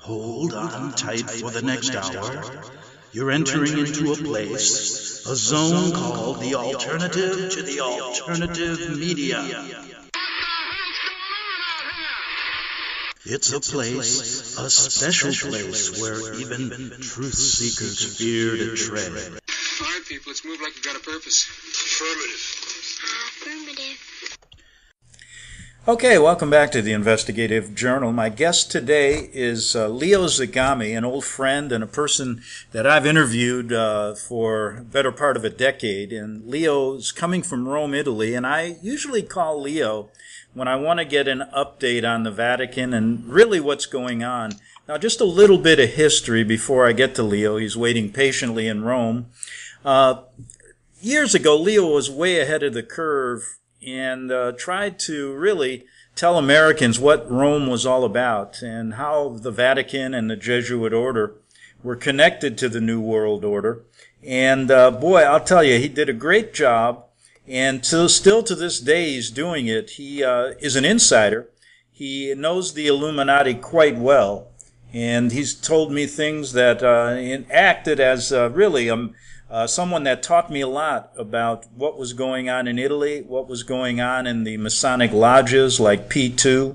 Hold on tight for the next hour. You're entering into a place, a zone called the alternative to the alternative media. It's a place, a special place where even truth seekers fear to tread. All right, people, let's move like we've got a purpose. Affirmative. Okay, welcome back to the Investigative Journal. My guest today is Leo Zagami, an old friend and a person that I've interviewed for the better part of a decade. And Leo's coming from Rome, Italy, and I usually call Leo when I want to get an update on the Vatican and really what's going on. Now, just a little bit of history before I get to Leo. He's waiting patiently in Rome. Years ago, Leo was way ahead of the curve and tried to really tell Americans what Rome was all about and how the Vatican and the Jesuit order were connected to the New World Order. And boy, I'll tell you, he did a great job. And still to this day, he's doing it. He is an insider. He knows the Illuminati quite well. And he's told me things that acted as really someone that taught me a lot about what was going on in Italy, what was going on in the Masonic lodges like P2,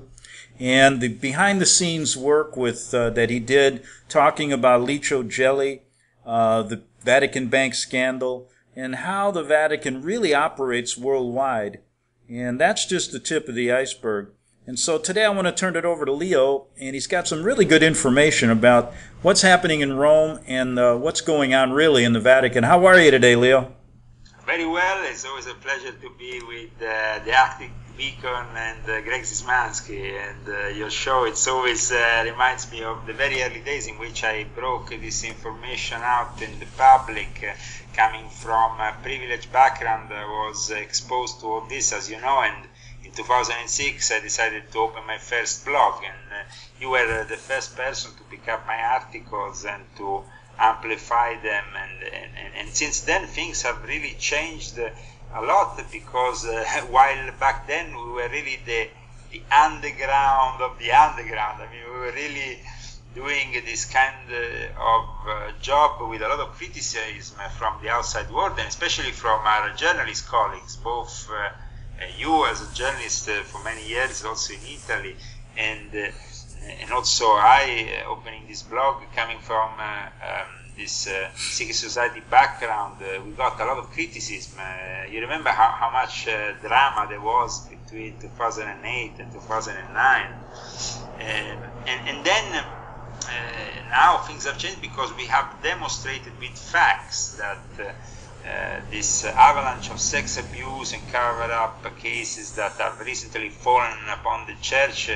and the behind-the-scenes work with that he did talking about Licio Gelli, the Vatican Bank scandal, and how the Vatican really operates worldwide. And that's just the tip of the iceberg. And so today I want to turn it over to Leo, and he's got some really good information about what's happening in Rome and what's going on really in the Vatican. How are you today, Leo? Very well. It's always a pleasure to be with the Arctic Beacon and Greg Zismansky. And your show, it's always reminds me of the very early days in which I broke this information out in the public. Coming from a privileged background, I was exposed to all this, as you know, and in 2006, I decided to open my first blog, and you were the first person to pick up my articles and to amplify them. And since then, things have really changed a lot, because while back then we were really the underground of the underground. I mean, we were really doing this kind of job with a lot of criticism from the outside world, and especially from our journalist colleagues, both you as a journalist for many years also in Italy, and also I opening this blog coming from this secret society background. We got a lot of criticism. You remember how much drama there was between 2008 and 2009, and then now things have changed, because we have demonstrated with facts that this avalanche of sex abuse and cover-up cases that have recently fallen upon the church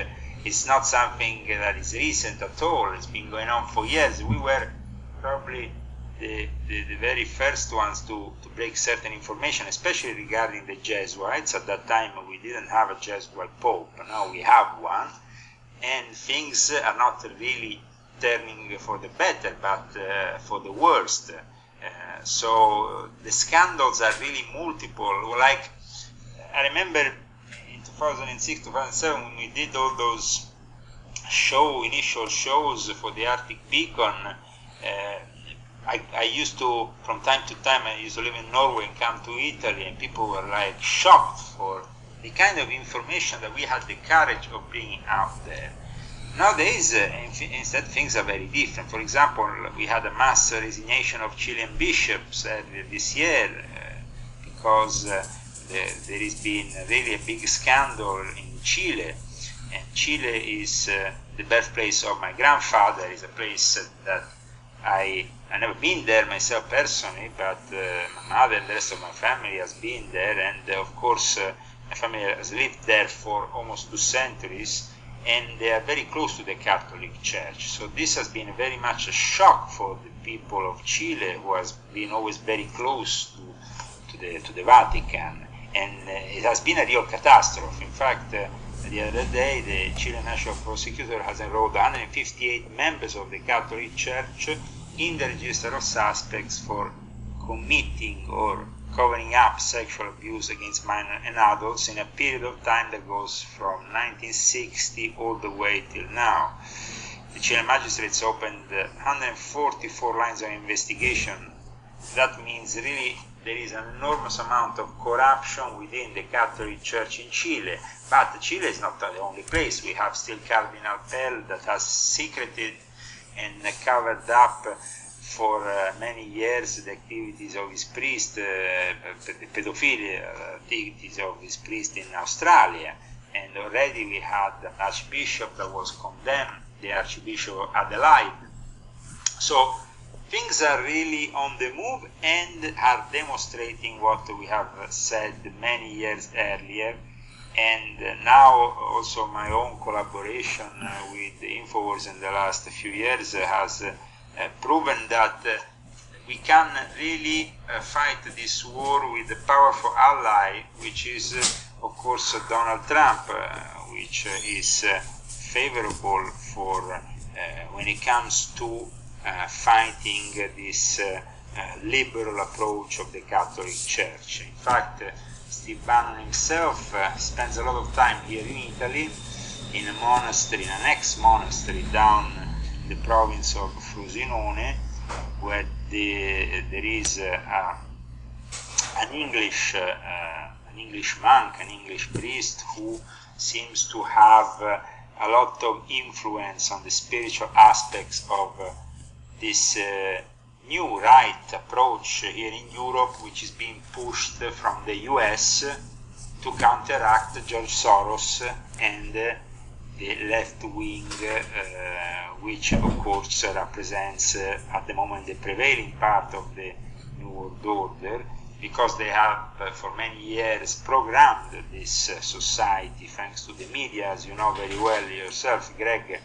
is not something that is recent at all. It's been going on for years. We were probably the very first ones to break certain information, especially regarding the Jesuits. At that time, we didn't have a Jesuit Pope. Now we have one, and things are not really turning for the better, but for the worst. So the scandals are really multiple. Like, I remember in 2006, 2007, when we did all those initial shows for the Arctic Beacon, I used to, from time to time, I used to live in Norway and come to Italy, and people were like shocked for the kind of information that we had the courage of bringing out there. Nowadays, instead, things are very different. For example, we had a mass resignation of Chilean bishops this year because there has been really a big scandal in Chile. And Chile is the birthplace of my grandfather. It's a place that I never been there myself personally, but my mother and the rest of my family has been there. And of course, my family has lived there for almost 2 centuries. And they are very close to the Catholic Church. So this has been very much a shock for the people of Chile, who has been always very close to the Vatican. And it has been a real catastrophe. In fact, the other day, the Chilean National Prosecutor has enrolled 158 members of the Catholic Church in the register of suspects for committing or covering up sexual abuse against minors and adults in a period of time that goes from 1960 all the way till now. the Chilean magistrates opened 144 lines of investigation. That means really there is an enormous amount of corruption within the Catholic Church in Chile. But Chile is not the only place. We have still Cardinal Pell that has secreted and covered up for many years the activities of his priest, pedophilia activities of his priest in Australia. And already we had an archbishop that was condemned, the Archbishop of Adelaide. So things are really on the move and are demonstrating what we have said many years earlier. And now also my own collaboration with InfoWars in the last few years has proven that we can really fight this war with a powerful ally, which is of course Donald Trump, which is favorable for when it comes to fighting this liberal approach of the Catholic Church. In fact, Steve Bannon himself spends a lot of time here in Italy, in a monastery, in an ex-monastery down in the province of Frosinone, where there is an English monk, an English priest, who seems to have a lot of influence on the spiritual aspects of this new right approach here in Europe, which is being pushed from the US to counteract George Soros and the left wing, which of course represents at the moment the prevailing part of the New World Order, because they have for many years programmed this society thanks to the media, as you know very well yourself, Greg.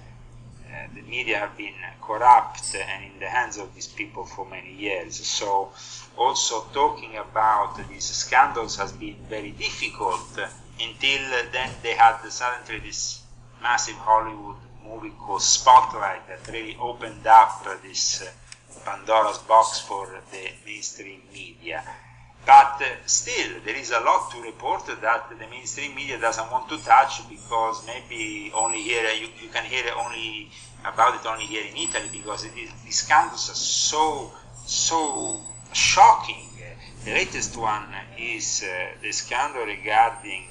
The media have been corrupt and in the hands of these people for many years. So also talking about these scandals has been very difficult until then they had suddenly this massive Hollywood movie called Spotlight that really opened up this Pandora's box for the mainstream media. But still, there is a lot to report that the mainstream media doesn't want to touch, because maybe only here you can hear only about it only here in Italy, because these scandals are so shocking. The latest one is the scandal regarding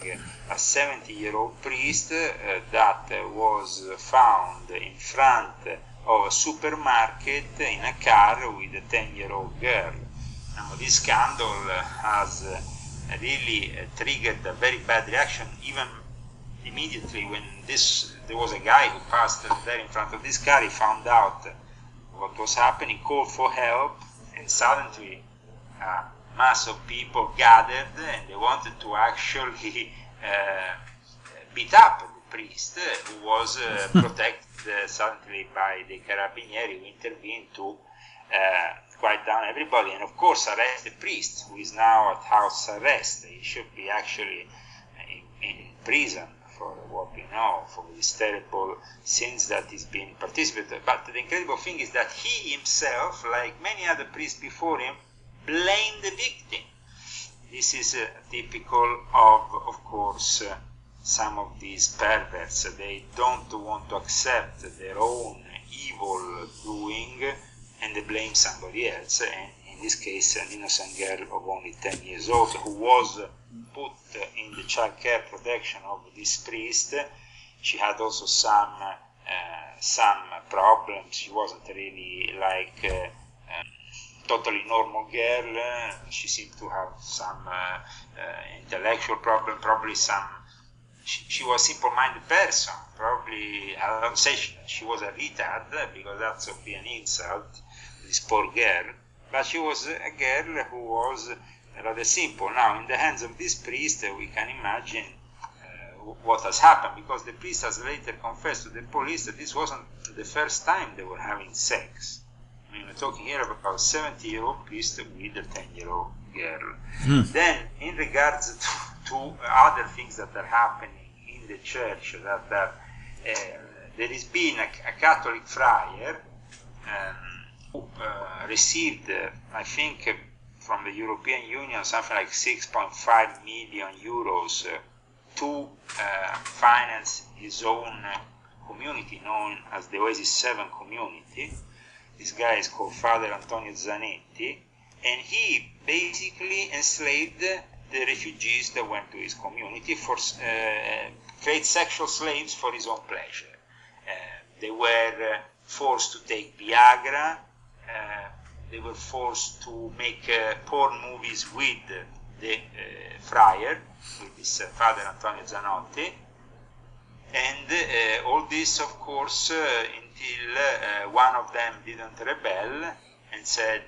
a 70-year-old priest that was found in front of a supermarket in a car with a 10-year-old girl. Now, this scandal has really triggered a very bad reaction, even immediately when there was a guy who passed there in front of this car. He found out what was happening, called for help, and suddenly a mass of people gathered and they wanted to actually beat up the priest, who was protected suddenly by the Carabinieri, who intervened to quiet down everybody, and of course arrest the priest, who is now at house arrest. He should be actually in prison for what we know, for these terrible sins that he's been participating. But the incredible thing is that he himself, like many other priests before him, blamed the victim. This is typical of course, some of these perverts. They don't want to accept their own evil doing, and they blame somebody else, and in this case an innocent girl of only 10 years old, who was put in the child care protection of this priest. She had also some problems. She wasn't really like totally normal girl. She seemed to have some intellectual problem, probably some. She was a simple-minded person. Probably, I don't say she was a retard, because that would be an insult, this poor girl. But she was a girl who was rather simple. Now, in the hands of this priest, we can imagine what has happened, because the priest has later confessed to the police that this wasn't the first time they were having sex. I mean, we're talking here about a 70-year-old priest with a 10-year-old girl. Then, in regards to other things that are happening in the church, that there has been a Catholic friar who received, I think, from the European Union something like 6.5 million euros to finance his own community known as the Oasis 7 community. This guy is called Father Antonio Zanetti, and he basically enslaved the refugees that went to his community for create sexual slaves for his own pleasure. They were forced to take Viagra. They were forced to make porn movies with the friar, with this Father Antonio Zanotti. And all this, of course, until one of them didn't rebel and said,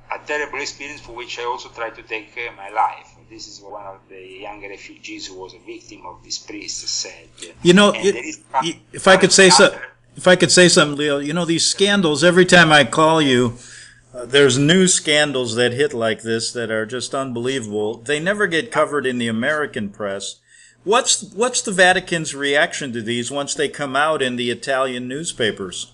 a terrible experience for which I also tried to take my life. This is one of the young refugees who was a victim of this priest said. You know, if I could say so, if I could say something, Leo, you know, these scandals, every time I call you, there's new scandals that hit like this that are just unbelievable. They never get covered in the American press. What's the Vatican's reaction to these once they come out in the Italian newspapers?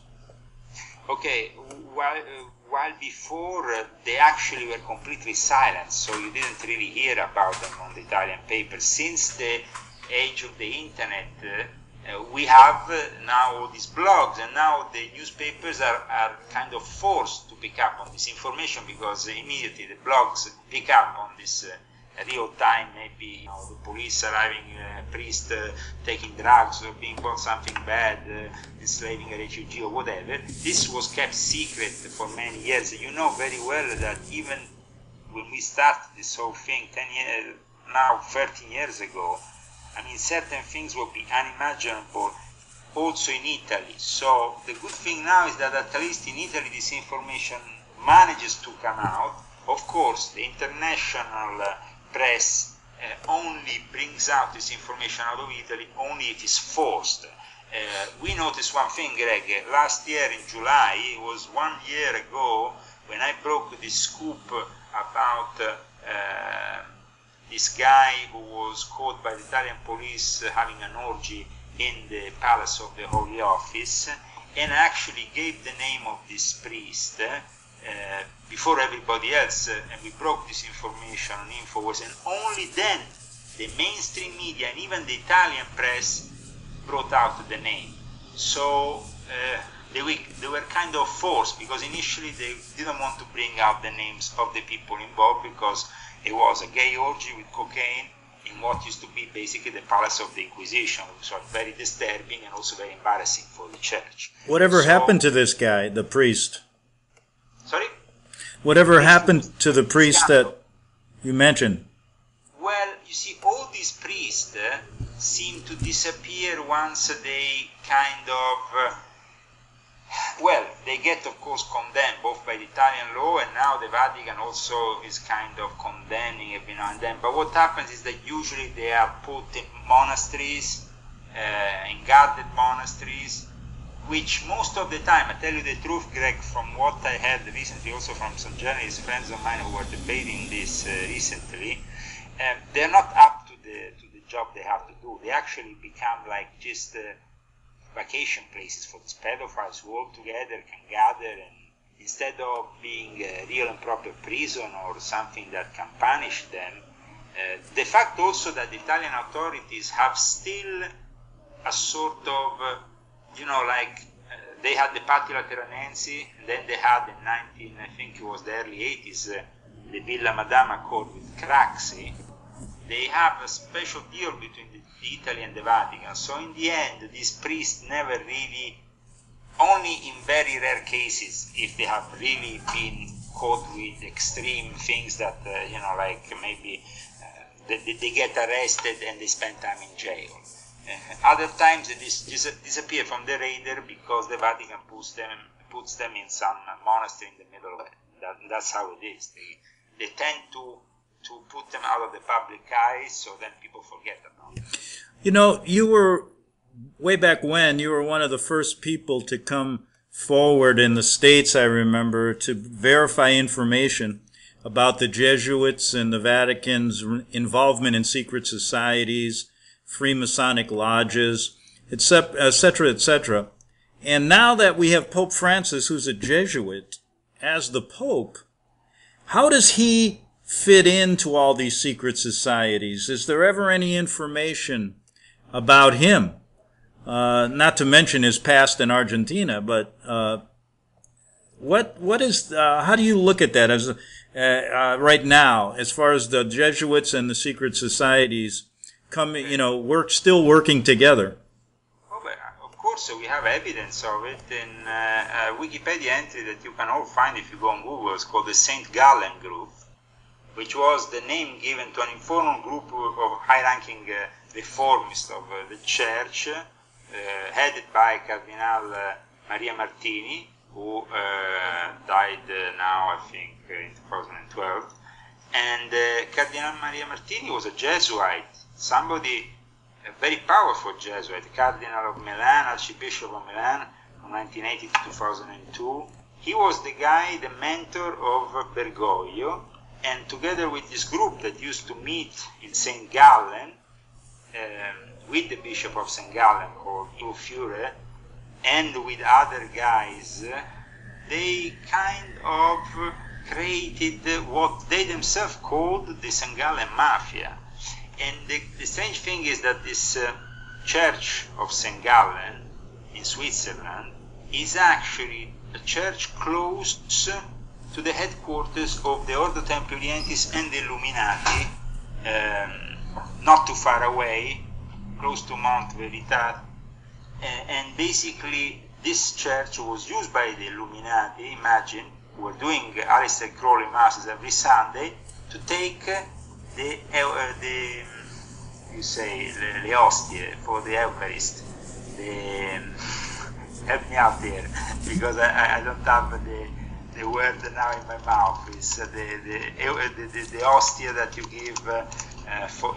Okay, while before they actually were completely silent, so you didn't really hear about them on the Italian papers. Since the age of the internet, we have now all these blogs, and now the newspapers are kind of forced to pick up on this information because immediately the blogs pick up on this real time, maybe the police arriving, priest taking drugs or being bought something bad, enslaving a refugee or whatever. This was kept secret for many years. You know very well that even when we started this whole thing 10 years, now 13 years ago, I mean, certain things will be unimaginable also in Italy. So the good thing now is that at least in Italy this information manages to come out. Of course, the international press only brings out this information out of Italy only if it's forced. We noticed one thing, Greg. Last year in July, it was 1 year ago, when I broke this scoop about this guy who was caught by the Italian police having an orgy in the Palace of the Holy Office, and I actually gave the name of this priest before everybody else, and we broke this information on InfoWars, and only then the mainstream media and even the Italian press brought out the name. So they were kind of forced, because initially they didn't want to bring out the names of the people involved because it was a gay orgy with cocaine in what used to be basically the Palace of the Inquisition, which was very disturbing and also very embarrassing for the church. Whatever happened to this guy, the priest? Sorry? Whatever happened to the priest that you mentioned? Well, you see, all these priests seem to disappear once they kind of, they get, of course, condemned both by the Italian law, and now the Vatican also is kind of condemning every now and then. But what happens is that usually they are put in monasteries, in guarded monasteries, which most of the time, I tell you the truth, Greg, from what I heard recently, also from some journalists, friends of mine who were debating this recently, they're not up to the job they have to do. They actually become like just vacation places for these pedophiles who all together can gather, and instead of being a real and proper prison or something that can punish them, the fact also that the Italian authorities have still a sort of they had the Patti Lateranensi, and then they had in I think it was the early 80s, the Villa Madama Accord with Craxi. They have a special deal between Italy and the Vatican. So in the end, these priests never really, only in very rare cases, if they have really been caught with extreme things that, maybe they get arrested and they spend time in jail. Other times they disappear from the radar because the Vatican puts them in some monastery in the middle of it. That's how it is. They tend to put them out of the public eye, so then people forget about them. You know, you were, way back when, you were one of the first people to come forward in the States, I remember, to verify information about the Jesuits and the Vatican's involvement in secret societies, Freemasonic lodges, etc., etc. And now that we have Pope Francis, who's a Jesuit, as the Pope, how does he fit into all these secret societies? Is there ever any information about him not to mention his past in Argentina. But what is how do you look at that as right now, as far as the Jesuits and the secret societies still working together? Of course, we have evidence of it in Wikipedia entry that you can all find if you go on Google. It's called the St. Gallen Group, which was the name given to an informal group of high-ranking reformists of the Church, headed by Cardinal Maria Martini, who died now, I think, in 2012. And Cardinal Maria Martini was a Jesuit, somebody, a very powerful Jesuit, Cardinal of Milan, Archbishop of Milan, from 1980 to 2002. He was the guy, the mentor of Bergoglio, and together with this group that used to meet in St. Gallen, with the Bishop of St. Gallen called Uwe Führer, and with other guys, they kind of created what they themselves called the St. Gallen Mafia. And the strange thing is that this church of St. Gallen in Switzerland is actually a church close to the headquarters of the Ordo Templi Orientis and the Illuminati, not too far away, close to Mount Veritas. And basically, this church was used by the Illuminati, imagine, who were doing Aleister Crowley masses every Sunday, to take the ostie for the Eucharist. Help me out here, because I don't have the word now in my mouth. It's the ostia that you give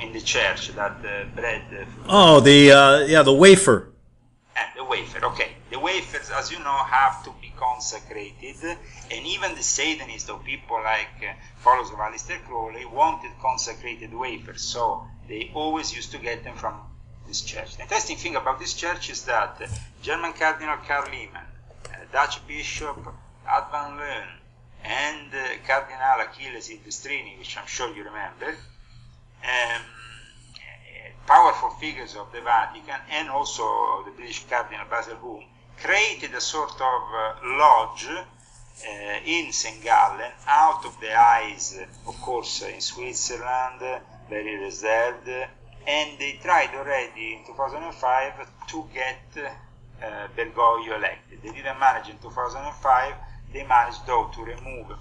in the church, that bread. The wafer. The wafer, okay. The wafers, as you know, have to be consecrated, and even the Satanists, or people like followers of Aleister Crowley, wanted consecrated wafers, so they always used to get them from this church. The interesting thing about this church is that German Cardinal Karl Lehmann, Dutch Bishop Ad van Leeuwen, and Cardinal Achilles Silvestrini, which I'm sure you remember, powerful figures of the Vatican, and also of the British Cardinal Basil Hume, created a sort of lodge in St. Gallen, out of the eyes, of course, in Switzerland, very reserved, and they tried already in 2005 to get Bergoglio elected. They didn't manage in 2005. They managed, though, to remove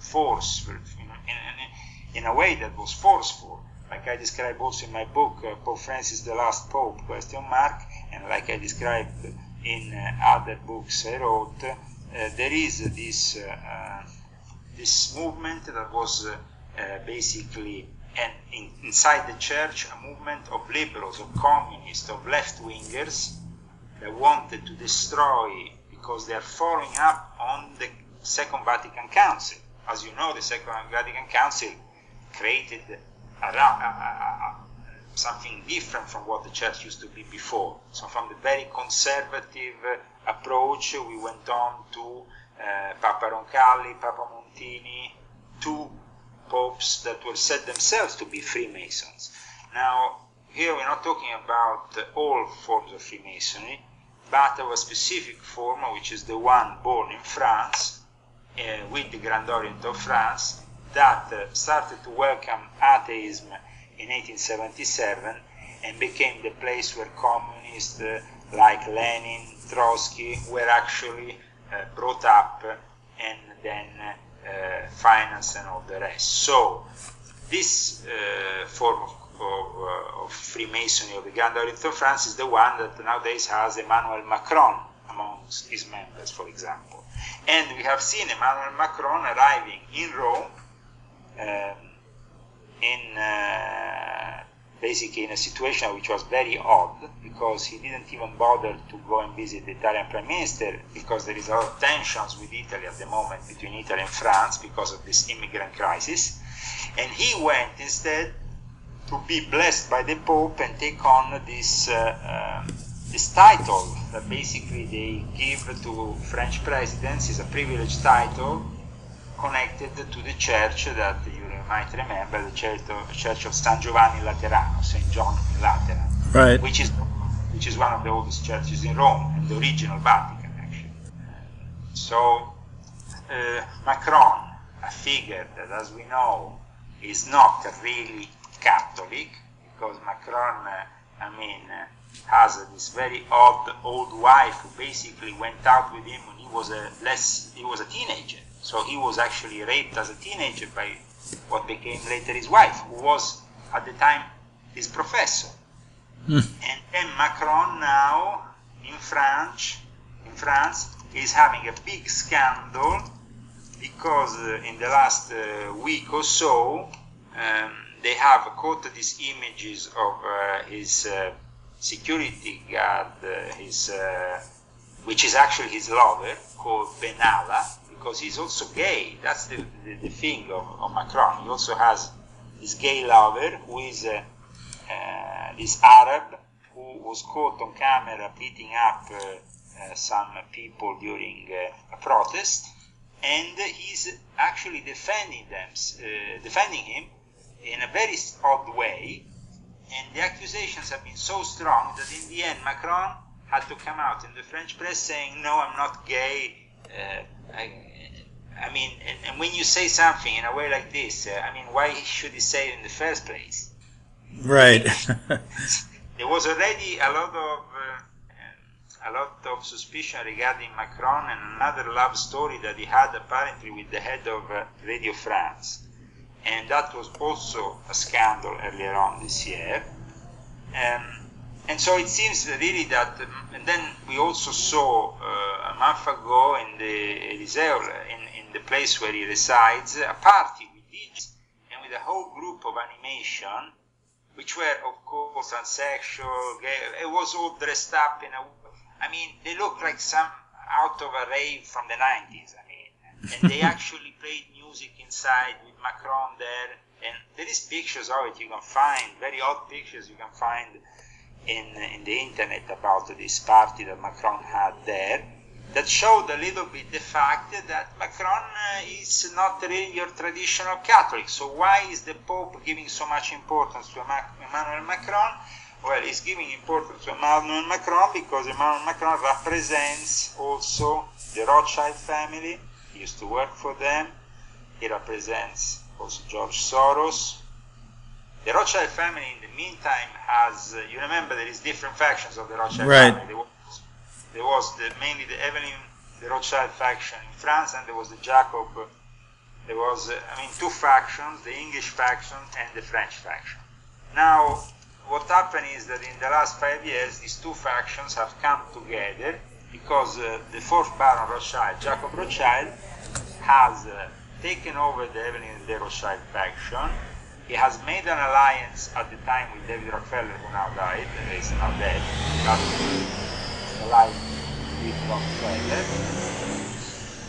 in a way that was forceful, like I describe also in my book, Pope Francis the Last Pope, ? And like I described in other books I wrote, there is this movement that was basically inside the church, a movement of liberals, of communists, of left-wingers that wanted to destroy, because they are following up on the Second Vatican Council. As you know, the Second Vatican Council created something different from what the church used to be before. So from the very conservative approach, we went on to Papa Roncalli, Papa Montini, two popes that were said themselves to be Freemasons. Now, here we're not talking about all forms of Freemasonry, but of a specific form, which is the one born in France, with the Grand Orient of France, that started to welcome atheism in 1877 and became the place where communists like Lenin, Trotsky were actually brought up and then financed and all the rest. So this form of Freemasonry of the Grand Orient of France is the one that nowadays has Emmanuel Macron amongst his members, for example. And we have seen Emmanuel Macron arriving in Rome basically in a situation which was very odd, because he didn't even bother to go and visit the Italian Prime Minister, because there is a lot of tensions with Italy at the moment, between Italy and France, because of this immigrant crisis. And he went instead to be blessed by the Pope and take on this title that basically they give to French presidents. Is a privileged title connected to the church that you might remember, the church of San Giovanni in Laterano, St. John in Lateran, right? Which is which is one of the oldest churches in Rome, and the original Vatican, actually. So Macron, a figure that, as we know, is not really Catholic, because Macron, has this very odd old wife who basically went out with him when he was a teenager. So he was actually raped as a teenager by what became later his wife, who was at the time his professor. And then Macron now in France is having a big scandal because in the last week or so they have caught these images of his security guard, which is actually his lover, called Benalla, because he's also gay. That's the thing of Macron. He also has this gay lover who is this Arab who was caught on camera beating up some people during a protest, and he's actually defending him in a very odd way. And the accusations have been so strong that in the end Macron had to come out in the French press saying, no, I'm not gay. And when you say something in a way like this, why should he say it in the first place? Right. There was already a lot of suspicion regarding Macron and another love story that he had apparently with the head of Radio France. And that was also a scandal earlier on this year. And so it seems really that, and then we also saw a month ago in the Eliseo, in the place where he resides, a party with DJs and with a whole group of animation, which were of course unsexual, gay. It was all dressed up in they looked like some out of a rave from the 90s. And they actually played music inside with Macron there, and there is pictures of it you can find, very odd pictures you can find in the internet about this party that Macron had there, that showed a little bit the fact that Macron is not really your traditional Catholic. So why is the Pope giving so much importance to Emmanuel Macron? Well, he's giving importance to Emmanuel Macron because Emmanuel Macron represents also the Rothschild family. He used to work for them. He represents also George Soros. The Rothschild family, in the meantime, has, you remember, there is different factions of the Rothschild family. There was mainly the Evelyn, the Rothschild faction in France, and there was the Jacob. There was, two factions, the English faction and the French faction. Now, what happened is that in the last 5 years, these two factions have come together because the fourth Baron Rothschild, Jacob Rothschild, has taken over the Evelyn and the Rothschild faction. He has made an alliance at the time with David Rockefeller, who now died, and is now dead. That's the alliance with Rockefeller.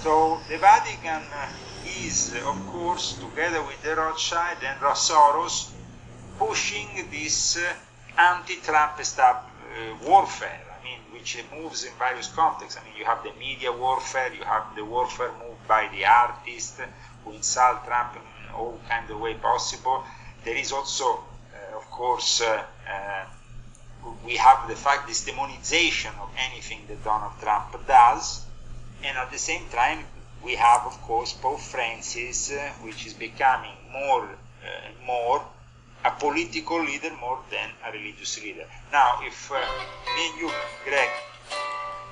So the Vatican is, of course, together with the Rothschild and Soros, pushing this anti-Trump warfare, which moves in various contexts. You have the media warfare, you have the warfare moved by the artists who insult Trump in all kinds of way possible. There is also, of course, we have the fact, this demonization of anything that Donald Trump does, and at the same time we have, of course, Pope Francis, which is becoming more and more a political leader more than a religious leader. Now, if me and you, Greg.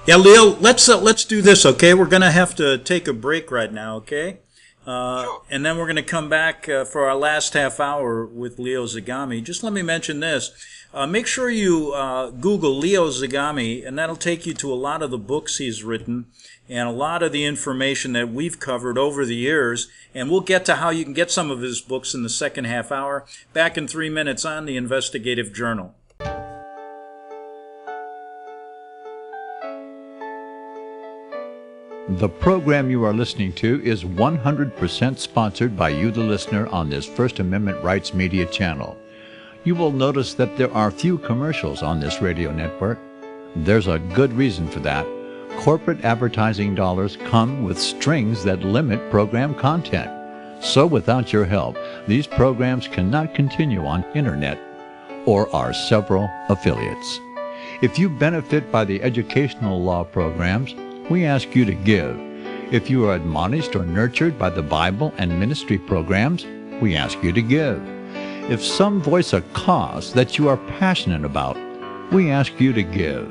Yeah, Leo, let's do this, okay? We're going to have to take a break right now, okay? Sure. And then we're going to come back for our last half hour with Leo Zagami. Just let me mention this. Make sure you Google Leo Zagami, and that'll take you to a lot of the books he's written and a lot of the information that we've covered over the years. And we'll get to how you can get some of his books in the second half hour. Back in 3 minutes on the Investigative Journal. The program you are listening to is 100% sponsored by you, the listener, on this First Amendment Rights Media channel. You will notice that there are few commercials on this radio network. There's a good reason for that. Corporate advertising dollars come with strings that limit program content. So without your help, these programs cannot continue on internet or our several affiliates. If you benefit by the educational law programs, we ask you to give. If you are admonished or nurtured by the Bible and ministry programs, we ask you to give. If some voice a cause that you are passionate about, we ask you to give.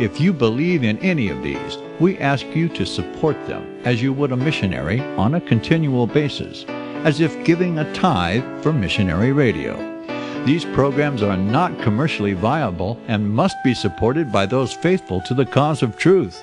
If you believe in any of these, we ask you to support them as you would a missionary on a continual basis, as if giving a tithe for missionary radio. These programs are not commercially viable and must be supported by those faithful to the cause of truth.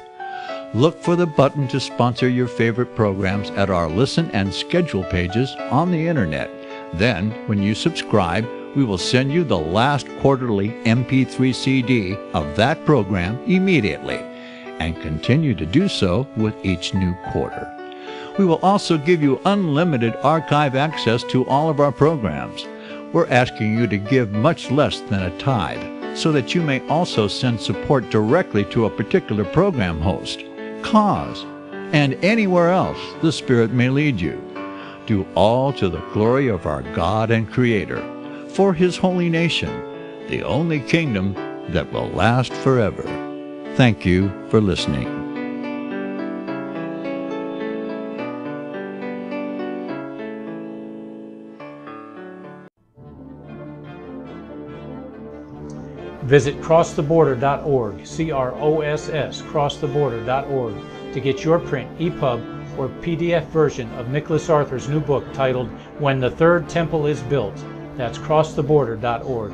Look for the button to sponsor your favorite programs at our listen and schedule pages on the internet. Then, when you subscribe, we will send you the last quarterly MP3 CD of that program immediately, and continue to do so with each new quarter. We will also give you unlimited archive access to all of our programs. We're asking you to give much less than a tithe, so that you may also send support directly to a particular program host, cause, and anywhere else the Spirit may lead you. Do all to the glory of our God and Creator, for His holy nation, the only kingdom that will last forever. Thank you for listening. Visit crosstheborder.org, CROSS, crosstheborder.org, to get your print, EPUB, or PDF version of Nicholas Arthur's new book titled When the Third Temple is Built. That's crosstheborder.org.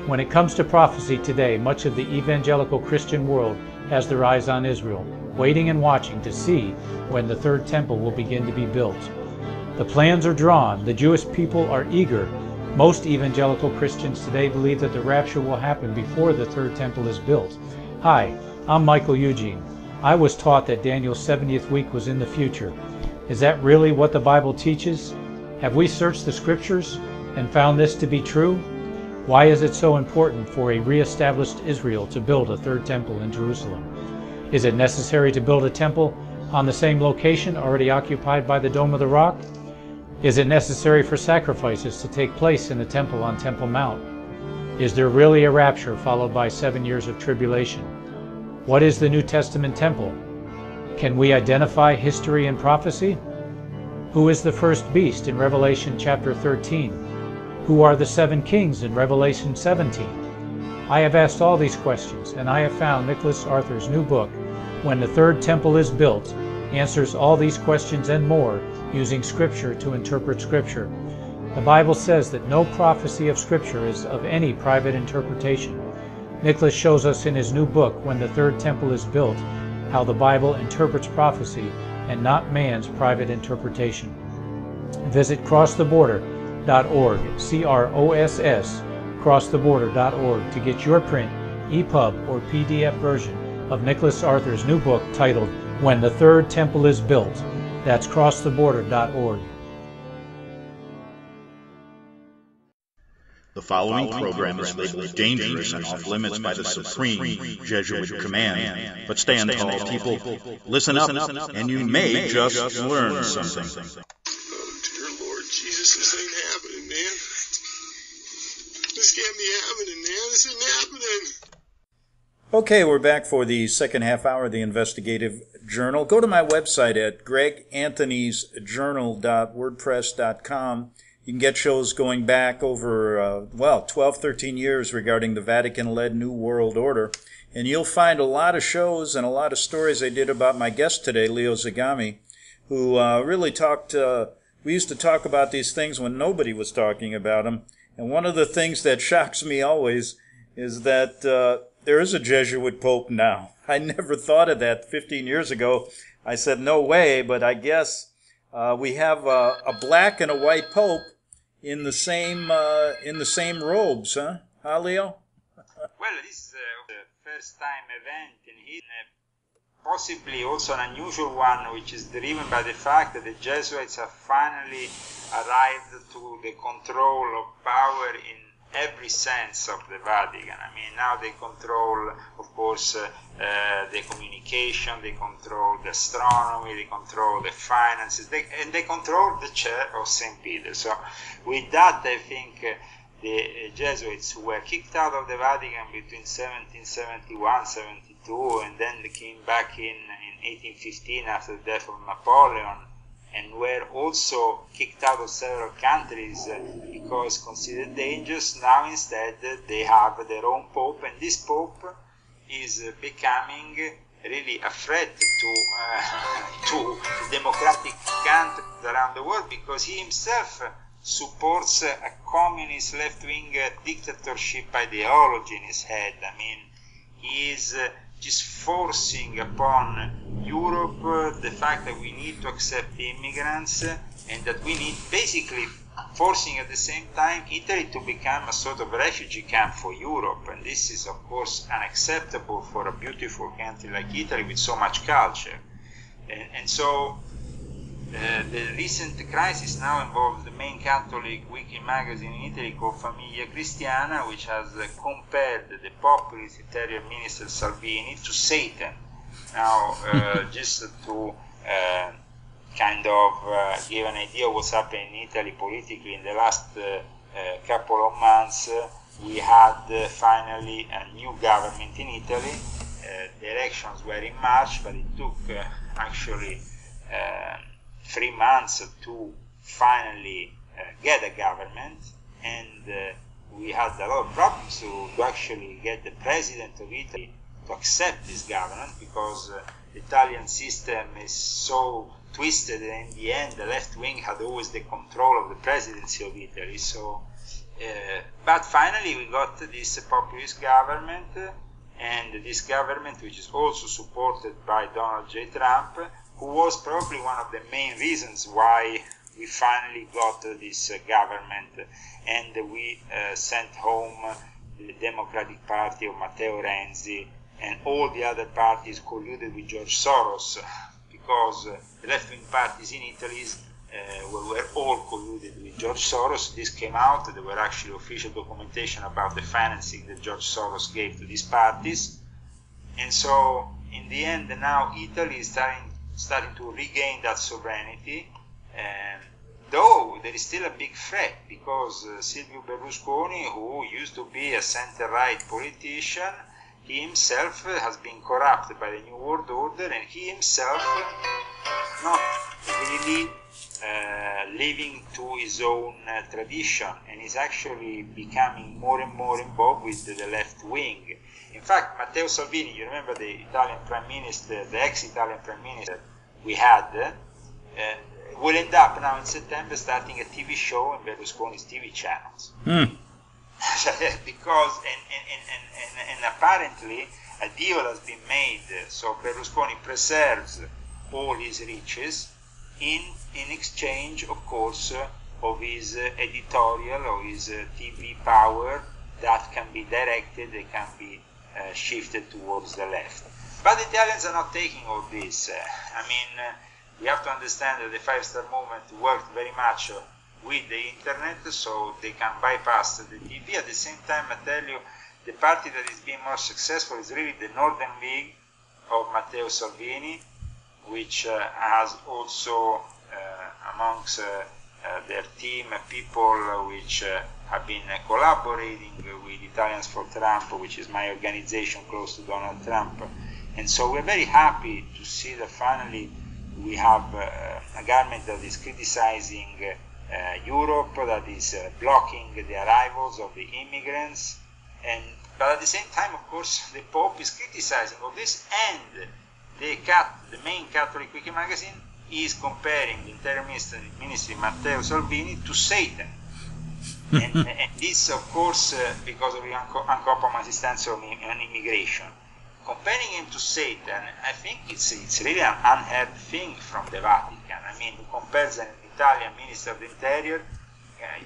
When it comes to prophecy today, much of the evangelical Christian world has their eyes on Israel, waiting and watching to see when the third temple will begin to be built. The plans are drawn, the Jewish people are eager. Most evangelical Christians today believe that the rapture will happen before the third temple is built. Hi, I'm Michael Eugene. I was taught that Daniel's 70th week was in the future. Is that really what the Bible teaches? Have we searched the scriptures and found this to be true? Why is it so important for a re-established Israel to build a third temple in Jerusalem? Is it necessary to build a temple on the same location already occupied by the Dome of the Rock? Is it necessary for sacrifices to take place in the temple on Temple Mount? Is there really a rapture followed by 7 years of tribulation? What is the New Testament temple? Can we identify history and prophecy? Who is the first beast in Revelation chapter 13? Who are the 7 kings in Revelation 17? I have asked all these questions, and I have found Nicholas Arthur's new book, When the Third Temple is Built, answers all these questions and more using Scripture to interpret Scripture. The Bible says that no prophecy of Scripture is of any private interpretation. Nicholas shows us in his new book, When the Third Temple is Built, how the Bible interprets prophecy and not man's private interpretation. Visit crosstheborder.org, CROSS, crosstheborder.org, to get your print, EPUB, or PDF version of Nicholas Arthur's new book titled When the Third Temple is Built. That's crosstheborder.org. The following program is labeled dangerous and off limits by the supreme Jesuit command. But stand tall, people. Listen up, and you may just learn something. Oh, dear Lord Jesus, this ain't happening, man. This can't be happening, man. This isn't happening. Okay, we're back for the second half hour of the Investigative Journal. Go to my website at greganthonysjournal.wordpress.com. You can get shows going back over, 12, 13 years regarding the Vatican-led New World Order. And you'll find a lot of shows and a lot of stories I did about my guest today, Leo Zagami, who really talked, we used to talk about these things when nobody was talking about them. And one of the things that shocks me always is that there is a Jesuit Pope now. I never thought of that 15 years ago. I said, no way, but I guess we have a black and a white Pope in the same robes, huh? Huh, Leo? Well, this is the first time event in history, possibly also an unusual one, which is driven by the fact that the Jesuits have finally arrived to the control of power in every sense of the Vatican. I mean, now they control, of course, the communication, they control the astronomy, they control the finances, and they control the chair of St. Peter. So with that, I think the Jesuits who were kicked out of the Vatican between 1771-72, and then they came back in 1815 after the death of Napoleon, and were also kicked out of several countries because considered dangerous. Now instead they have their own Pope, and this Pope is becoming really a threat to democratic countries around the world, because he himself supports a communist left-wing dictatorship ideology in his head. I mean, he is just forcing upon Europe the fact that we need to accept immigrants, and that we need, basically forcing at the same time Italy to become a sort of refugee camp for Europe. And this is of course unacceptable for a beautiful country like Italy with so much culture. And so the recent crisis now involves the main Catholic weekly magazine in Italy called Famiglia Cristiana, which has compared the populist Italian minister Salvini to Satan. Now, just to kind of give an idea of what's happening in Italy politically in the last couple of months, we had finally a new government in Italy. The elections were in March, but it took actually 3 months to finally get a government, and we had a lot of problems to actually get the president of Italy to accept this government, because the Italian system is so twisted, and in the end the left wing had always the control of the presidency of Italy. So, but finally we got this populist government, and this government, which is also supported by Donald J. Trump, who was probably one of the main reasons why we finally got this government, and we sent home the Democratic Party of Matteo Renzi, and all the other parties colluded with George Soros, because the left-wing parties in Italy were all colluded with George Soros. This came out. There were actually official documentation about the financing that George Soros gave to these parties. And so, in the end, now Italy is starting to regain that sovereignty, though there is still a big threat, because Silvio Berlusconi, who used to be a center-right politician, he himself has been corrupted by the New World Order, and he himself not really living to his own tradition, and is actually becoming more and more involved with the left wing. In fact, Matteo Salvini, you remember the Italian Prime Minister, the ex-Italian Prime Minister we had, will end up now in September starting a TV show in Berlusconi's TV channels. Because, and apparently a deal has been made, so Berlusconi preserves all his riches in exchange, of course, of his editorial, of his TV power that can be directed, they can be shifted towards the left. But the Italians are not taking all this. I mean, we have to understand that the Five-Star Movement worked very much with the internet, so they can bypass the TV. At the same time, I tell you, the party that is being more successful is really the Northern League of Matteo Salvini, which has also amongst their team people which have been collaborating with Italians for Trump, which is my organization close to Donald Trump. And so we're very happy to see that finally we have a government that is criticizing Europe, that is blocking the arrivals of the immigrants, but at the same time, of course, the Pope is criticizing all this, and the main Catholic weekly magazine is comparing the Interior Ministry Matteo Salvini to Satan. and this, of course, because of the uncompromised stance on immigration. Comparing him to Satan, I think it's really an unheard thing from the Vatican. I mean, who compares an Italian Minister of the Interior?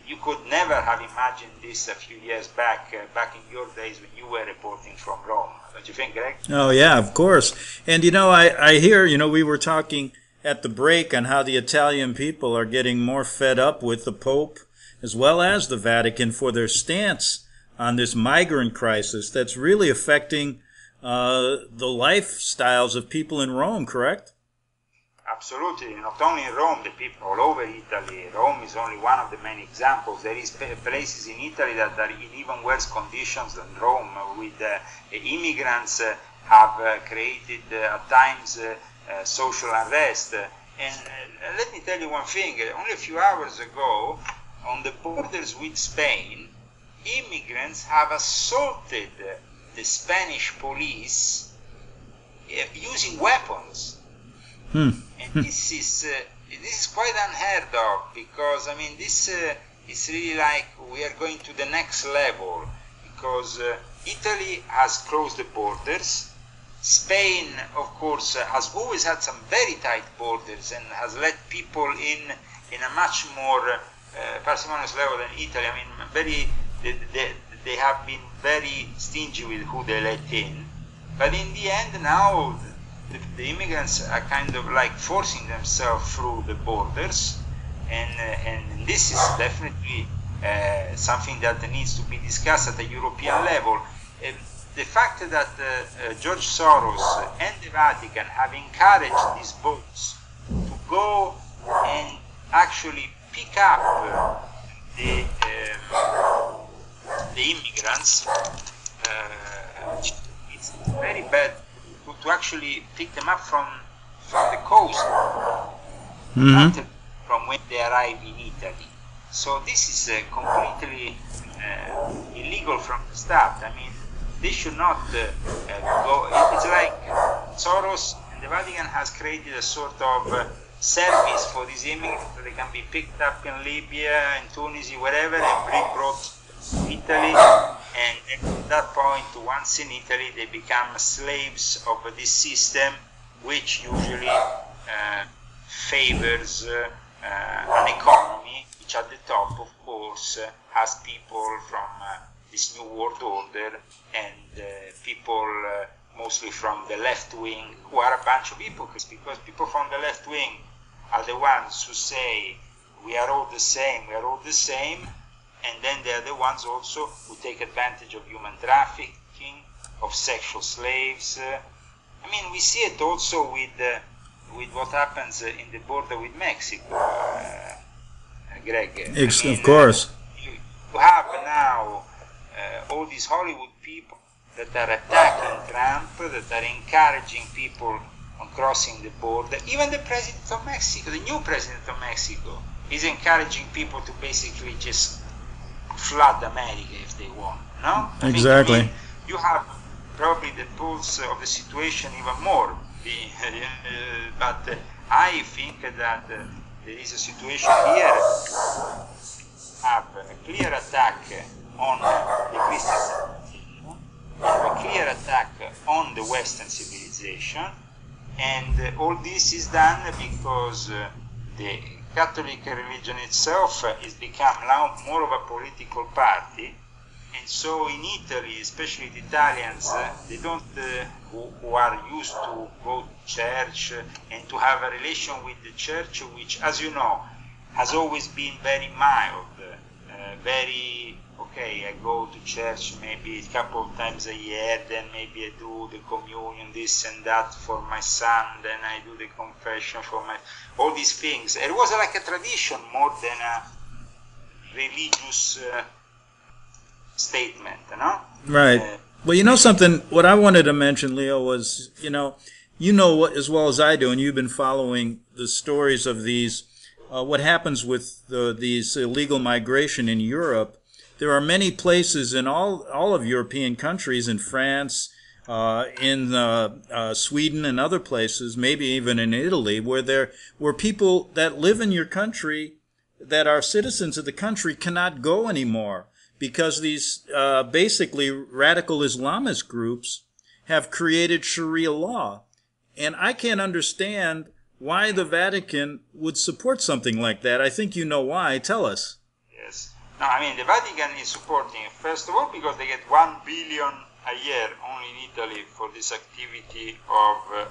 You could never have imagined this a few years back in your days when you were reporting from Rome. Don't you think, Greg? Oh, yeah, of course. And, I hear, we were talking at the break on how the Italian people are getting more fed up with the Pope as well as the Vatican for their stance on this migrant crisis that's really affecting the lifestyles of people in Rome, correct? Absolutely. Not only in Rome, the people all over Italy. Rome is only one of the many examples. There is places in Italy that are in even worse conditions than Rome, with immigrants have created at times social unrest. And let me tell you one thing. Only a few hours ago, on the borders with Spain, immigrants have assaulted the Spanish police using weapons. And this is quite unheard of, because I mean this is really like we are going to the next level, because Italy has closed the borders. Spain, of course, has always had some very tight borders and has let people in a much more parsimonious level than Italy. I mean, they have been very stingy with who they let in. But in the end, now the immigrants are kind of like forcing themselves through the borders, and this is definitely something that needs to be discussed at a European level. The fact that George Soros and the Vatican have encouraged these boats to go and actually pick up the immigrants, it's very bad to actually pick them up from the coast, not from when they arrive in Italy. So this is completely illegal from the start. I mean, they should not go. It's like Soros and the Vatican has created a sort of service for these immigrants, so they can be picked up in Libya, in Tunisia, wherever, and brought to Italy. And at that point, once in Italy, they become slaves of this system, which usually favors an economy which at the top, of course, has people from this new world order and people mostly from the left wing, who are a bunch of hypocrites, because people from the left wing are the ones who say we are all the same, and then they are the ones also who take advantage of human trafficking, of sexual slaves. I mean, we see it also with what happens in the border with Mexico, Greg. Of course. You have now all these Hollywood people that are attacking Trump, that are encouraging people on crossing the border. Even the president of Mexico, the new president of Mexico, is encouraging people to basically just flood America if they want. No? Exactly. I mean, you have probably the pulse of the situation even more. But I think that there is a situation here, have a clear attack on the Christian civilization, a clear attack on the Western civilization, and all this is done because the Catholic religion itself has become now more of a political party, and so in Italy, especially the Italians, they don't, who are used to go to church and to have a relation with the church, which, as you know, has always been very mild, very, okay, I go to church maybe a couple of times a year, then maybe I do the communion, this and that for my son, then I do the confession for my, all these things. It was like a tradition more than a religious statement, no? Right. Well, you know something, what I wanted to mention, Leo, was, you know what as well as I do, and you've been following the stories of these, what happens with these illegal migration in Europe. There are many places in all of European countries, in France, in Sweden and other places, maybe even in Italy, where people that live in your country, that are citizens of the country, cannot go anymore because these basically radical Islamist groups have created Sharia law. And I can't understand why the Vatican would support something like that. I think you know why. Tell us. Yes. No, I mean, the Vatican is supporting it, first of all, because they get 1 billion a year only in Italy for this activity of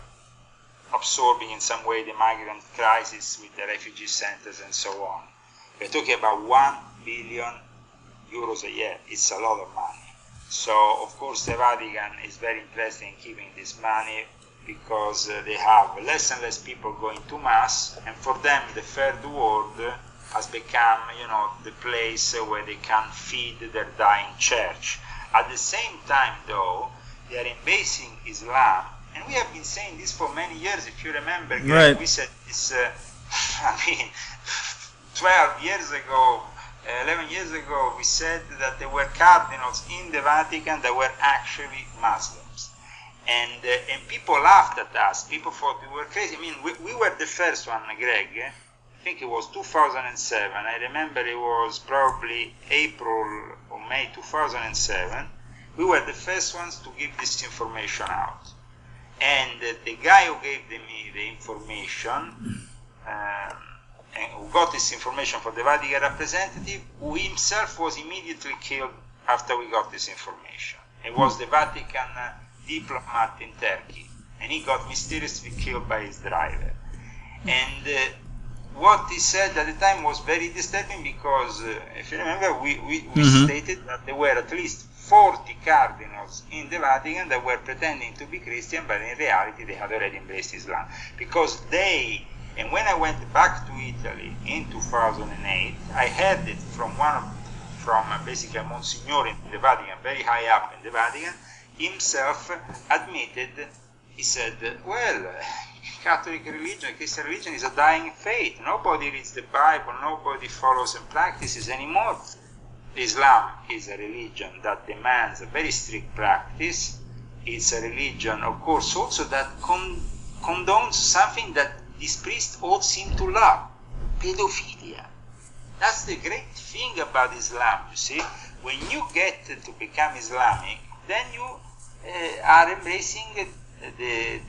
absorbing in some way the migrant crisis with the refugee centers and so on. We're talking about 1 billion euros a year. It's a lot of money. So, of course, the Vatican is very interested in keeping this money because they have less and less people going to Mass, and for them the third world has become, the place where they can feed their dying church. At the same time, though, they are embracing Islam, and we have been saying this for many years. If you remember, Greg, right. We said this, 12 years ago, 11 years ago, we said that there were cardinals in the Vatican that were actually Muslims. And people laughed at us. People thought we were crazy. I mean, we were the first one, Greg. I think it was 2007. I remember it was probably April or May 2007. We were the first ones to give this information out. And the guy who gave me the information, and who got this information for the Vatican representative, who himself was immediately killed after we got this information. It was the Vatican diplomat in Turkey, and he got mysteriously killed by his driver. And what he said at the time was very disturbing, because if you remember, we stated that there were at least 40 cardinals in the Vatican that were pretending to be Christian, but in reality they had already embraced Islam. Because and when I went back to Italy in 2008, I heard it from basically a Monsignor in the Vatican, very high up in the Vatican, himself admitted, he said, well, Catholic religion, Christian religion is a dying faith. Nobody reads the Bible, nobody follows and practices anymore. Islam is a religion that demands a very strict practice. It's a religion, of course, also that condones something that these priests all seem to love, pedophilia. That's the great thing about Islam, you see. When you get to become Islamic, then you are embracing the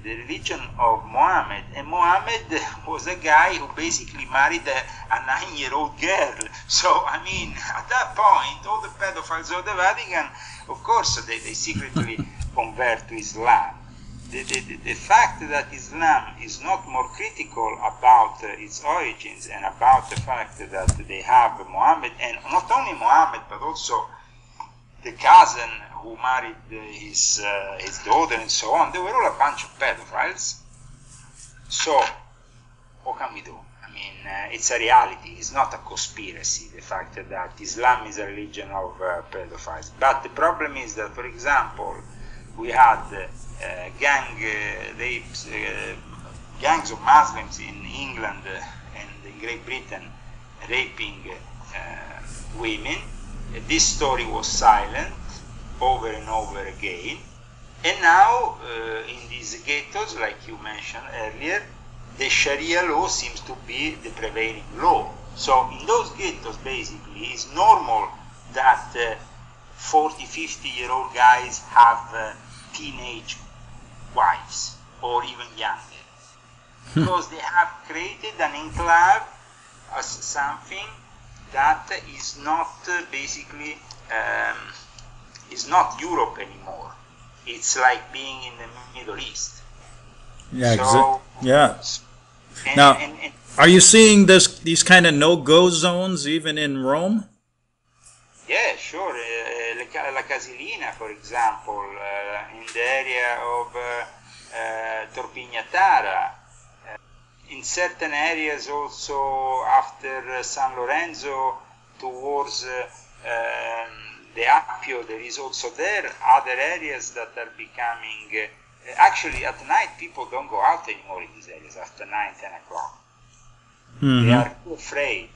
religion of Muhammad. And Muhammad was a guy who basically married a 9-year-old girl. So, I mean, at that point, all the pedophiles of the Vatican, of course, they secretly convert to Islam. The fact that Islam is not more critical about its origins and about the fact that they have Muhammad, and not only Muhammad, but also the cousin who married his daughter and so on, they were all a bunch of pedophiles. So, what can we do? I mean, it's a reality. It's not a conspiracy, the fact that Islam is a religion of pedophiles. But the problem is that, for example, we had gang rapes, gangs of Muslims in England and in Great Britain raping women. This story was silent over and over again. And now, in these ghettos, like you mentioned earlier, the Sharia law seems to be the prevailing law. So in those ghettos, basically, it's normal that 40, 50-year-old guys have teenage wives, or even younger. Because they have created an enclave as something that is not basically, is not Europe anymore. It's like being in the Middle East. Yeah, so, yeah. And, now, and are you seeing these kind of no-go zones even in Rome? Yeah, sure. La Casilina, for example, in the area of Torpignatara. In certain areas also after San Lorenzo towards the Appio, there is also there other areas that are becoming... actually, at night, people don't go out anymore in these areas after 9, 10 o'clock. They are too afraid.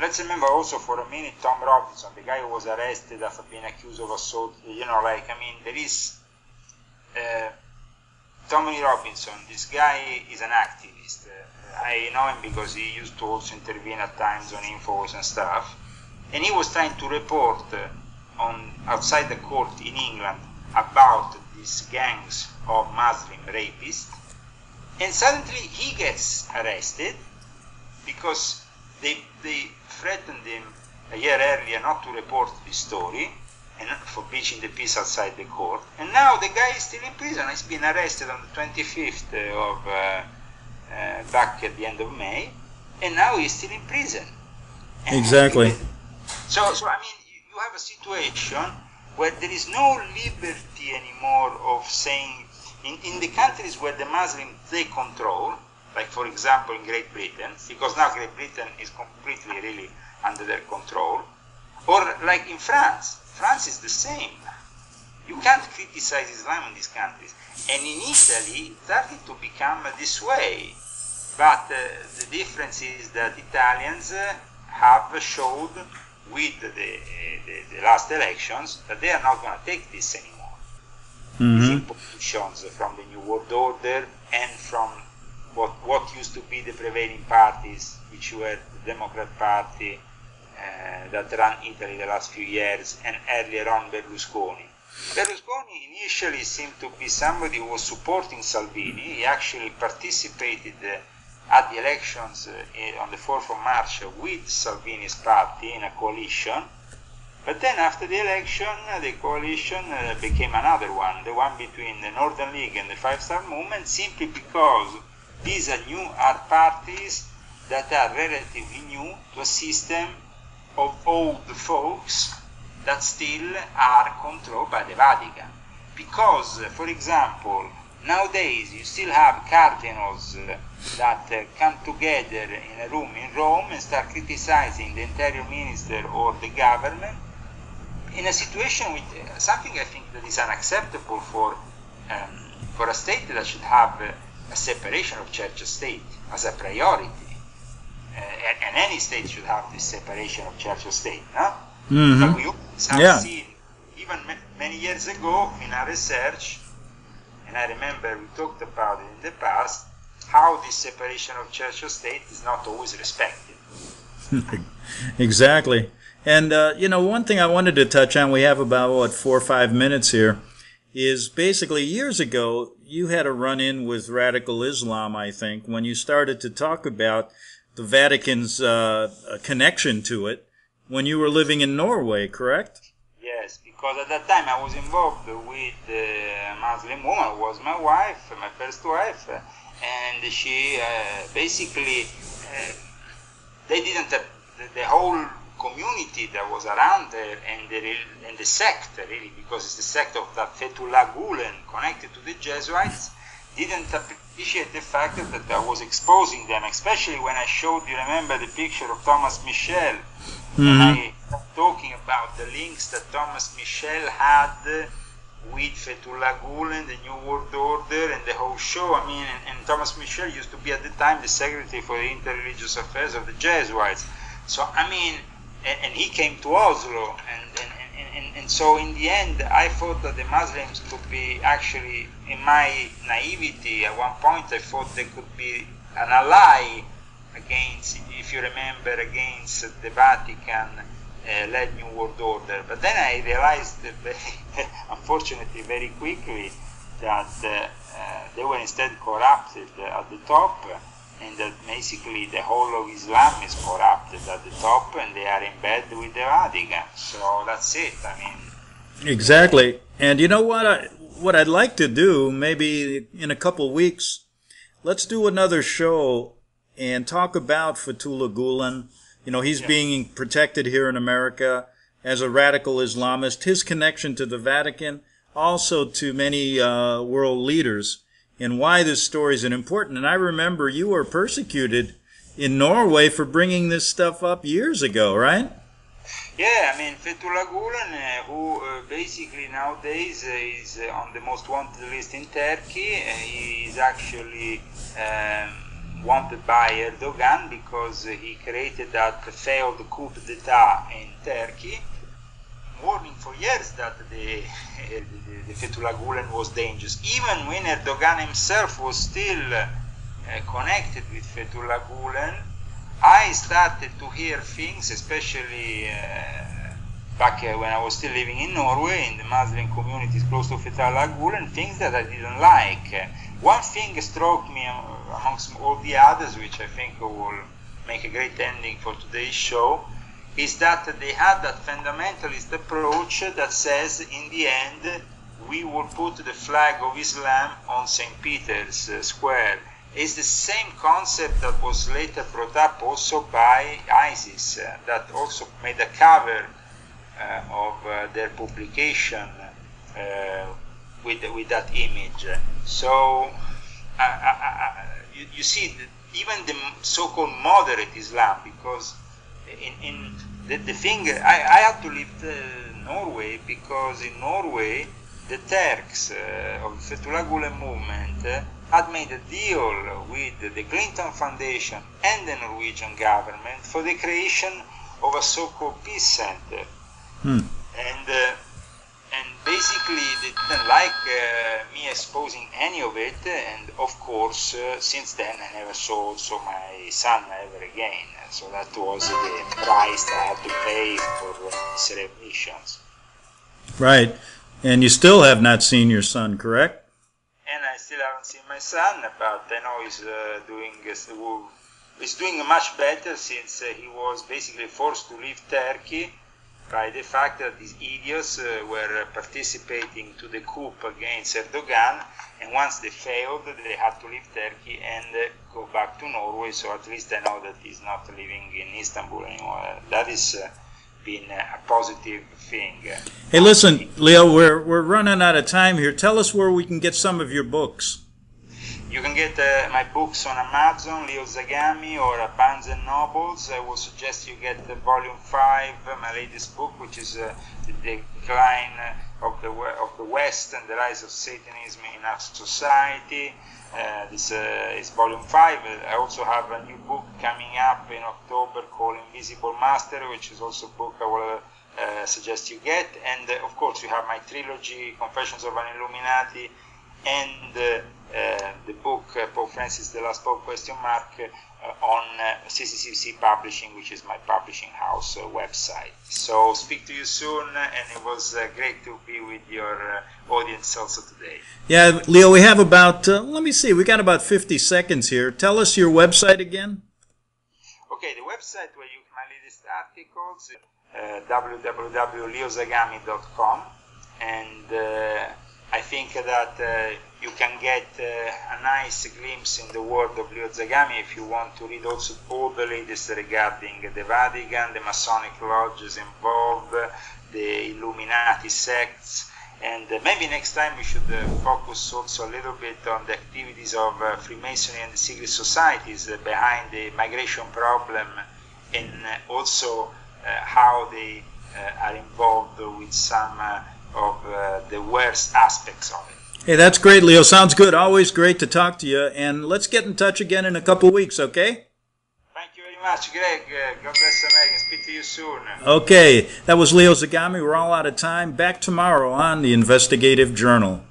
Let's remember also for a minute Tom Robinson, the guy who was arrested after being accused of assault. There is Tommy Robinson. This guy is an activist. I know him because he used to also intervene at times on Infowars and stuff. And he was trying to report outside the court in England about these gangs of Muslim rapists. And suddenly he gets arrested because they threatened him a year earlier not to report this story and for breaching the peace outside the court. And now the guy is still in prison. He's been arrested on the 25th of back at the end of May, and now he's still in prison. Exactly. So I mean, you have a situation where there is no liberty anymore of saying in the countries where the Muslims take control, like for example in Great Britain, because now Great Britain is completely really under their control, or like in France. France is the same. You can't criticize Islam in these countries. And in Italy, it started to become this way. But the difference is that Italians have showed with the last elections that they are not going to take this anymore. These impositions from the New World Order and from what used to be the prevailing parties, which were the Democrat Party that ran Italy the last few years, and earlier on Berlusconi. Berlusconi initially seemed to be somebody who was supporting Salvini. He actually participated at the elections on the 4th of March with Salvini's party in a coalition. But then after the election, the coalition became another one, the one between the Northern League and the Five Star Movement, simply because these are parties that are relatively new to a system of old folks that still are controlled by the Vatican. Because, for example, nowadays you still have cardinals that come together in a room in Rome and start criticizing the interior minister or the government in a situation with something I think that is unacceptable for a state that should have a separation of church and state as a priority. And any state should have this separation of church and state, no? But we always have seen, even many years ago in our research, and I remember we talked about it in the past, how this separation of church and state is not always respected. Exactly. And, one thing I wanted to touch on, we have about, 4 or 5 minutes here, is basically years ago, you had a run-in with radical Islam, I think, when you started to talk about the Vatican's connection to it when you were living in Norway, correct? Yes, because at that time I was involved with a Muslim woman who was my wife, my first wife, and she basically, they didn't, the whole community that was around there and the sect, really, because it's the sect of that Fethullah Gulen connected to the Jesuits, didn't appreciate the fact that I was exposing them, especially when I showed, you remember the picture of Thomas Michel, and I was talking about the links that Thomas Michel had with Fethullah Gulen, the New World Order, and the whole show. I mean, and Thomas Michel used to be at the time the secretary for the interreligious affairs of the Jesuits. So, I mean, and he came to Oslo, and so in the end, I thought that the Muslims could be actually, in my naivety, at one point I thought they could be an ally against, if you remember, against the Vatican-led New World Order. But then I realized, unfortunately, very quickly, that they were instead corrupted at the top, and that basically the whole of Islam is corrupted at the top, and they are in bed with the Vatican. So that's it. I mean, exactly. And you know what I'd like to do, maybe in a couple weeks, let's do another show and talk about Fethullah Gulen. You know, he's being protected here in America as a radical Islamist. His connection to the Vatican, also to many world leaders, and why this story is important. And I remember you were persecuted in Norway for bringing this stuff up years ago, right? Yeah, I mean, Fethullah Gulen, who basically nowadays is on the most wanted list in Turkey. He is actually wanted by Erdogan because he created that failed coup d'etat in Turkey, warning for years that the Fethullah Gulen was dangerous. Even when Erdogan himself was still connected with Fethullah Gulen, I started to hear things, especially back when I was still living in Norway, in the Muslim communities close to Fethullah Gulen, things that I didn't like. One thing struck me amongst all the others, which I think will make a great ending for today's show, is that they had that fundamentalist approach that says, in the end, we will put the flag of Islam on St. Peter's Square. It's the same concept that was later brought up also by ISIS, that also made a cover of their publication with that image. So you see, even the so-called moderate Islam, because in the thing, I had to leave Norway because in Norway the Turks of the Fethullah Gulen movement had made a deal with the Clinton Foundation and the Norwegian government for the creation of a so-called peace center. And basically they didn't like me exposing any of it, and of course since then I never saw also my son ever again. So that was the price I had to pay for these revelations. Right. And you still have not seen your son, correct? And I still haven't seen my son, but I know he's doing much better since he was basically forced to leave Turkey by the fact that these idiots were participating to the coup against Erdogan, and once they failed, they had to leave Turkey and go back to Norway. So at least I know that he's not living in Istanbul anymore. That is been a positive thing. Hey, listen, Leo, we're running out of time here. Tell us where we can get some of your books. You can get my books on Amazon, Leo Zagami, or Barnes & Nobles. I will suggest you get Volume 5, my latest book, which is The Decline of the West and the Rise of Satanism in Our Society. This is Volume 5. I also have a new book coming up in October called Invisible Master, which is also a book I will suggest you get. And of course, you have my trilogy, Confessions of an Illuminati, and the book Pope Francis, The Last Pope, on CCCC Publishing, which is my publishing house website. So speak to you soon, and it was great to be with your audience also today. Yeah, Leo, we have about, let me see, we got about 50 seconds here. Tell us your website again. Okay, the website where you can latest articles is www.leozagami.com, and I think that you can get a nice glimpse in the world of Leo Zagami if you want to read also all the latest regarding the Vatican, the Masonic lodges involved, the Illuminati sects, and maybe next time we should focus also a little bit on the activities of Freemasonry and the secret societies behind the migration problem, and also how they are involved with some of the worst aspects of it. Hey, that's great, Leo. Sounds good. Always great to talk to you. And let's get in touch again in a couple weeks, okay? Thank you very much, Greg. God bless America. Speak to you soon. Okay. That was Leo Zagami. We're all out of time. Back tomorrow on the Investigative Journal.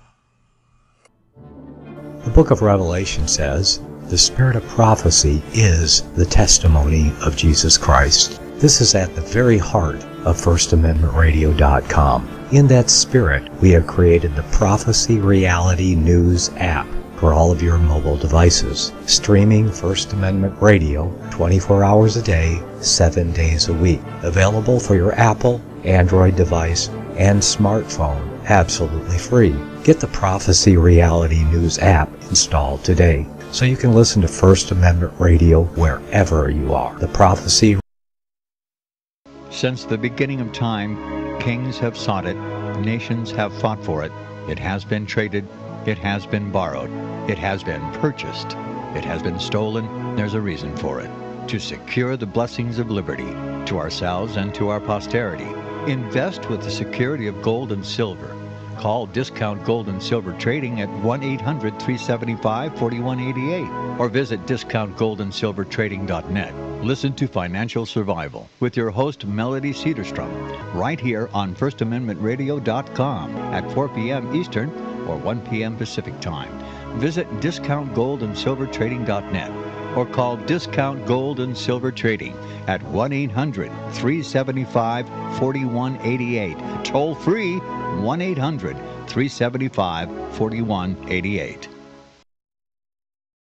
The book of Revelation says, "The spirit of prophecy is the testimony of Jesus Christ." This is at the very heart of FirstAmendmentRadio.com. In that spirit, we have created the Prophecy Reality News app for all of your mobile devices, streaming First Amendment Radio 24 hours a day, 7 days a week. Available for your Apple, Android device, and smartphone, absolutely free. Get the Prophecy Reality News app installed today so you can listen to First Amendment Radio wherever you are. The Prophecy. Since the beginning of time, kings have sought it, nations have fought for it. It has been traded, it has been borrowed, it has been purchased, it has been stolen. There's a reason for it. To secure the blessings of liberty to ourselves and to our posterity. Invest with the security of gold and silver. Call Discount Gold and Silver Trading at 1-800-375-4188 or visit discountgoldandsilvertrading.net. Listen to Financial Survival with your host Melody Cedarstrom right here on FirstAmendmentRadio.com at 4 p.m. Eastern or 1 p.m. Pacific Time. Visit discountgoldandsilvertrading.net or call Discount Gold and Silver Trading at 1-800-375-4188. Toll free 1-800-375-4188.